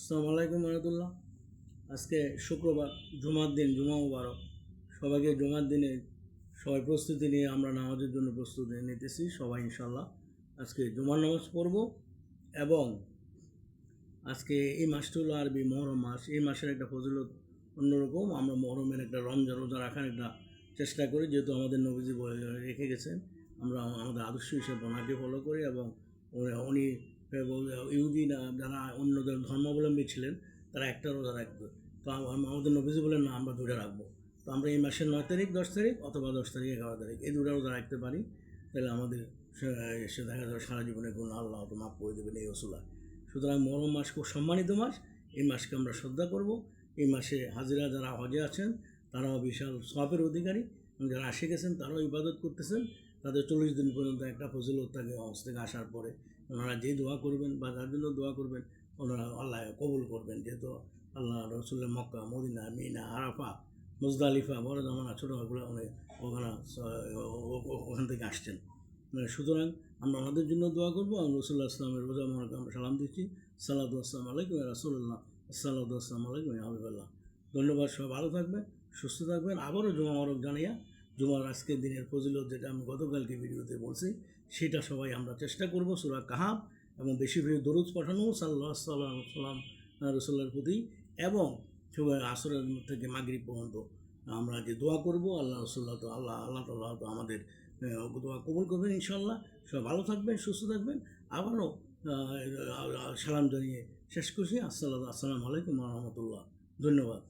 আসসালামু আলাইকুম রহমতুল্লাহ। আজকে শুক্রবার, জুমার দিন, জুমা মুবারক। সবাইকে জুমার দিনে সবাই প্রস্তুতি নিয়ে আমরা নামাজের জন্য প্রস্তুতি নিতেছি সবাই ইনশাল্লাহ। আজকে জুমার নামাজ পড়ব এবং আজকে এই মাসটি হলো আরবি মহরম মাস। এই মাসের একটা ফজিলত অন্যরকম। আমরা মহরমের একটা রমজান রোজা রাখার একটা চেষ্টা করি, যেহেতু আমাদের নবীজি রেখে গেছেন। আমরা আমাদের আদর্শ হিসেবে ওনাকে ফলো করি এবং উনি ইহুদি না যারা অন্য ধর্মাবলম্বী ছিলেন তারা একটা রোজা রাখবে। তো আমাদের নবীজি বলেন না, আমরা দুটো রাখবো। তো আমরা এই মাসের 9 তারিখ, 10 তারিখ অথবা 10 তারিখ, 11 তারিখ এই দুটো রোজা রাখতে পারি। তাহলে আমাদের সে দেখা যাবে সারা জীবনের গুনাহ আল্লাহ তো মাফ করে দেবেন এই ওসিলায়। সুতরাং মহরম মাস খুব সম্মানিত মাস। এই মাসকে আমরা শ্রদ্ধা করব। এই মাসে হাজিরা যারা হজে আছেন তারাও বিশাল সওয়াবের অধিকারী, যারা আসে গেছেন তারাও ইবাদত করতেছেন। তাদের 40 দিন পর্যন্ত একটা ফজিলত থাকে হজ থেকে আসার পরে। ওনারা যে দোয়া করবেন বা যার জন্য দোয়া করবেন ওনারা আল্লাহ কবুল করবেন, যেহেতু আল্লাহ রসুলের মক্কা, মদিনা, মিনা, আরাফা, মুজদালিফা, বড় জামানা, ছোটোগুলো অনেক ওখান থেকে আসছেন। সুতরাং আমরা ওনাদের জন্য দোয়া করবো। আমি রসুল্লাহ আসলামের রোজা মোবারকে আমরা সালাম দিচ্ছি। সাল্লাতু আসসালামু আলাইকুম রাসূলুল্লাহ, সাল্লাতু আসসালামু আলাইকুম হাবিবাল্লাহ। ধন্যবাদ। সব ভালো থাকবেন, সুস্থ থাকবেন। আবারও জুমা মোবারক জানাইয়া জুমার আজকের দিনের ফজিলত যেটা আমি গতকালকে ভিডিওতে বলছি সেটা সবাই আমরা চেষ্টা করব সূরা কাহাফ এবং বেশি বেশি দরুদ পাঠানো সাল্লাল্লাহু সাল্লাম রসুল্লাহর প্রতি, এবং সবাই আসরের থেকে মাগরিব পর্যন্ত আমরা যে দোয়া করব আল্লাহ রসুল্লাহ তো আল্লাহ তাআলা তো আমাদের দোয়া কবুল করবেন ইনশাআল্লাহ। সবাই ভালো থাকবেন, সুস্থ থাকবেন। আবারও সালাম জানিয়ে শেষ করছি। আসসালামু আলাইকুম রহমতুল্লাহ। ধন্যবাদ।